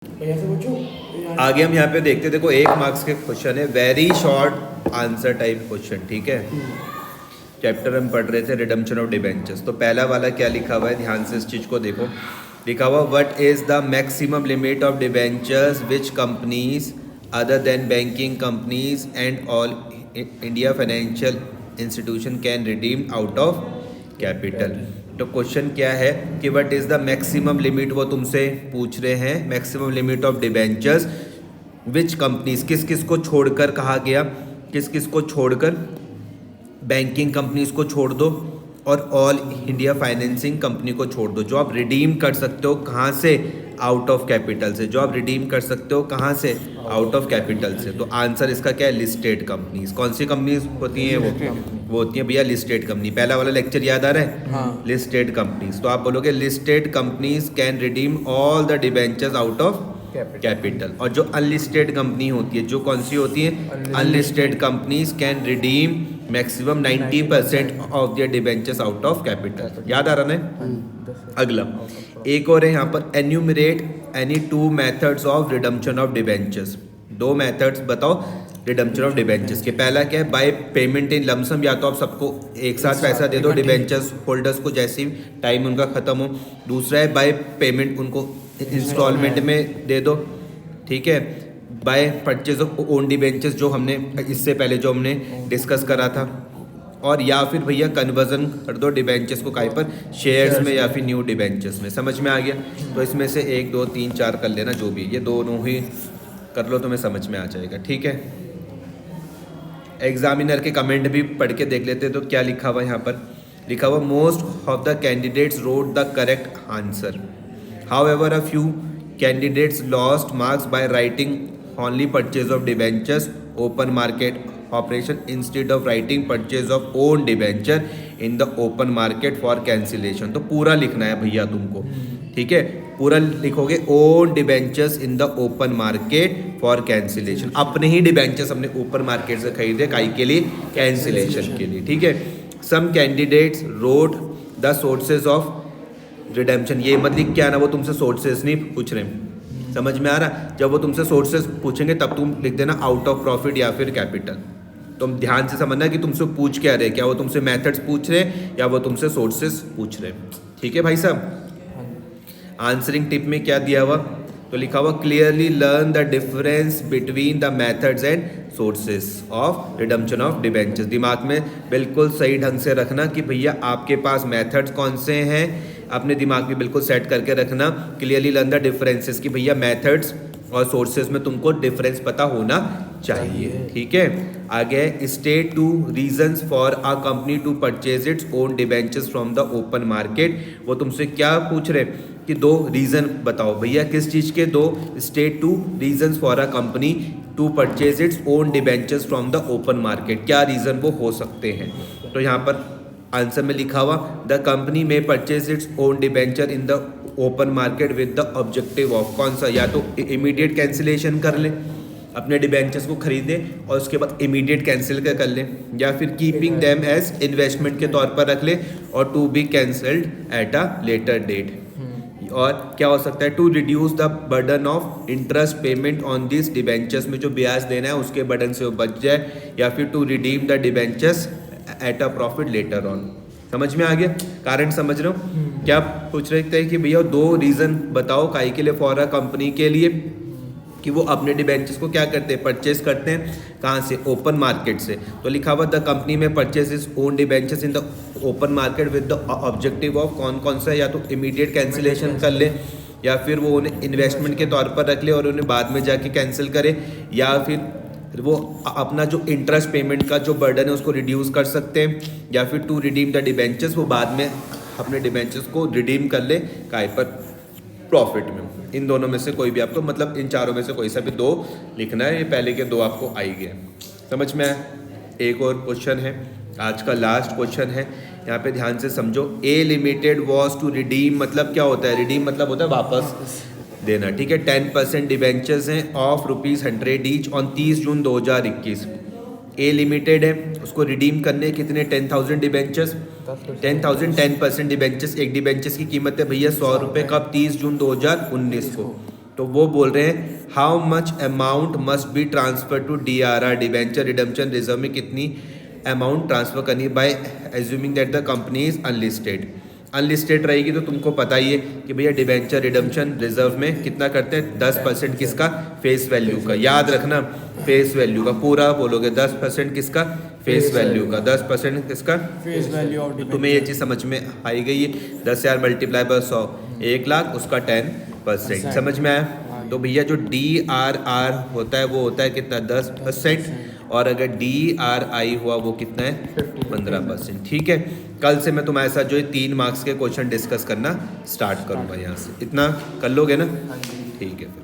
आगे हम यहाँ पे देखते, देखो 1 मार्क्स के क्वेश्चन है, very short answer type question, ठीक है। चैप्टर हम पढ़ रहे थे रिडम्पशन ऑफ डिबेंचर्स। तो पहला वाला क्या लिखा हुआ है, ध्यान से इस चीज़ को देखो। लिखा हुआ what is the maximum limit of debentures which companies other than banking companies and all India financial institution can redeem out of capital. तो क्वेश्चन क्या है कि what is the maximum limit, वो तुमसे पूछ रहे हैं maximum limit of debentures which companies, किस किस को छोड़कर कहा गया, किस किस को छोड़कर, बैंकिंग कंपनीज को छोड़ दो और ऑल इंडिया फाइनेंसिंग कंपनी को छोड़ दो, जो आप रिडीम कर सकते हो कहाँ से, आउट ऑफ कैपिटल से, जो आप रिडीम कर सकते हो कहाँ से, आउट ऑफ कैपिटल से। तो आंसर इसका क्या है, लिस्टेड कंपनीज। कौन सी कंपनीज होती हैं वो होती हैं भैया लिस्टेड कंपनी। पहला वाला लेक्चर याद आ रहा है, हाँ। Listed companies. तो आप बोलोगे listed companies can redeem all the debentures out of capital. और जो अनलिस्टेड कंपनी होती है, जो कौन सी होती है, unlisted companies can redeem maximum 90% of their debentures out of capital. याद आ रहा है। अगला एक और है यहाँ पर, enumerate any 2 methods of redemption of debentures. 2 methods बताओ रिडम्पशन ऑफ डिबेंचर्स के। पहला क्या है, बाय पेमेंट इन लमसम, या तो आप सबको एक साथ पैसा दे दो डिबेंचर्स होल्डर्स को जैसे ही टाइम उनका खत्म हो। दूसरा है बाय पेमेंट, उनको इंस्टॉलमेंट में दे दो, ठीक है। By purchase of own debentures, जो हमने इससे पहले जो हमने डिस्कस करा था। और या फिर भैया कन्वर्जन कर दो डिबेंचर्स को काहे पर, शेयर्स में या फिर न्यू डिबेंचर्स में। समझ में आ गया। तो इसमें से 1 2 3 4 कर लेना, जो भी ये दोनों ही कर लो, तुम्हें समझ में आ जाएगा, ठीक है। एग्जामिनर के कमेंट भी पढ़ के देख लेते। तो क्या लिखा हुआ यहाँ पर, लिखा हुआ most of the candidates wrote the correct answer, however a few candidates lost marks by writing only purchase of debentures open market operation instead of writing purchase of own debenture in the open market for cancellation. तो पूरा लिखना है भैया तुमको, ठीक है। पूरा लिखोगे, own debentures in the open market for cancellation. अपने ही डिबेंचर्स अपने ओपन मार्केट से खरीदे, काई के लिए, कैंसिलेशन के लिए, ठीक है। Some candidates wrote the sources of redemption. ये मत लिख के आना, वो तुमसे सोर्सेज नहीं पूछ रहे, समझ में आ रहा। जब वो तुमसे सोर्सेज पूछेंगे तब तुम लिख देना आउट ऑफ प्रॉफिट या फिर कैपिटल। तुम ध्यान से समझना कि तुमसे पूछ क्या रहे, क्या वो तुमसे मेथड्स पूछ रहे हैं या वो तुमसे सोर्सेज पूछ रहे हैं, ठीक है भाई साहब। आंसरिंग टिप में क्या दिया हुआ, तो लिखा हुआ clearly learn the difference between the methods and sources of redemption of debentures. दिमाग में बिल्कुल सही ढंग से रखना कि भैया आपके पास मेथड्स कौन से हैं, अपने दिमाग में बिल्कुल सेट करके रखना। क्लियरली लर्न द डिफरेंसेस, कि भैया मेथड्स और सोर्सेज में तुमको डिफरेंस पता होना चाहिए, ठीक है। आगे state 2 reasons for a company to purchase its own debentures from the open market. वो तुमसे क्या पूछ रहे कि 2 रीजन बताओ भैया, किस चीज़ के 2, state 2 reasons for a company to purchase its own debentures from the open market. क्या रीज़न वो हो सकते हैं। तो यहाँ पर आंसर में लिखा हुआ द कंपनी में purchase its own debenture in the open market with the objective of, कौन सा, या तो इमीडिएट कैंसिलेशन कर ले, अपने डिबेंचर्स को खरीदे और उसके बाद इमीडिएट कैंसिल कर ले, या फिर कीपिंग देम एज इन्वेस्टमेंट के तौर पर रख ले और to be cancelled at a later date. और क्या हो सकता है, to reduce the burden of interest payment on this debentures, में जो ब्याज देना है उसके बर्डन से वो बच जाए, या फिर to redeem the debentures at a profit later on. समझ में आ गया, कारण समझ रहे हो। क्या पूछ रहे थे कि भैया 2 रीजन बताओ काई के लिए, फॉर अ कंपनी के लिए, कि वो अपने डिबेंचर्स को क्या करते हैं, परचेज करते हैं, कहाँ से, ओपन मार्केट से। तो लिखा हुआ द कंपनी में purchase is own debentures in the open market with the objective of, कौन कौन सा, या तो इमीडिएट कैंसिलेशन कर ले, या फिर वो उन्हें इन्वेस्टमेंट के तौर पर रख ले और उन्हें बाद में जाके कैंसिल करे, या फिर वो अपना जो इंटरेस्ट पेमेंट का जो बर्डन है उसको रिड्यूस कर सकते हैं, या फिर टू रिडीम द डिबेंचर्स, वो बाद में अपने डिबेंचर्स को रिडीम कर ले काय पर, प्रॉफिट में। इन दोनों में से कोई भी आपको, मतलब इन चारों में से कोई सा भी 2 लिखना है। ये पहले के 2 आपको आ ही गए, समझ में आया। एक और क्वेश्चन है, आज का लास्ट क्वेश्चन है, यहाँ पे ध्यान से समझो। ए लिमिटेड वॉज टू रिडीम, मतलब क्या होता है, रिडीम मतलब होता है वापस देना, ठीक है। 10% डिबेंचर्स हैं of ₹100 each on 30 June 2021। A limited है, उसको रिडीम करने कितने, 10,000 डिबेंचर्स, 10,000 10% डिबेंचर्स। एक डिबेंचर्स की कीमत है भैया 100 रुपये, कब, 30 जून 2019 को। तो वो बोल रहे हैं how much amount must be transfer to DRR debenture redemption reserve में कितनी अमाउंट ट्रांसफर करनी है by assuming that the company is unlisted. Unlisted रहेगी तो तुमको पता ही है कि भैया डिवेंचर रिडम्पशन रिजर्व में कितना करते हैं 10% किसका फेस वैल्यू का, याद रखना फेस वैल्यू का पूरा बोलोगे 10% किसका फेस वैल्यू का, 10% किसका फेस वैल्यू ऑफ तुम्हें ये चीज़ समझ में आई गई है। 10,000 मल्टीप्लाई बाय 100 1 लाख उसका 10% समझ में आया। तो भैया जो DRR होता है वो होता है कितना 10% और अगर DRI हुआ वो कितना है 15%। ठीक है, कल से मैं तुम्हारे साथ जो है 3 मार्क्स के क्वेश्चन डिस्कस करना स्टार्ट करूँगा यहाँ से, इतना कर लोगे ना? ठीक है।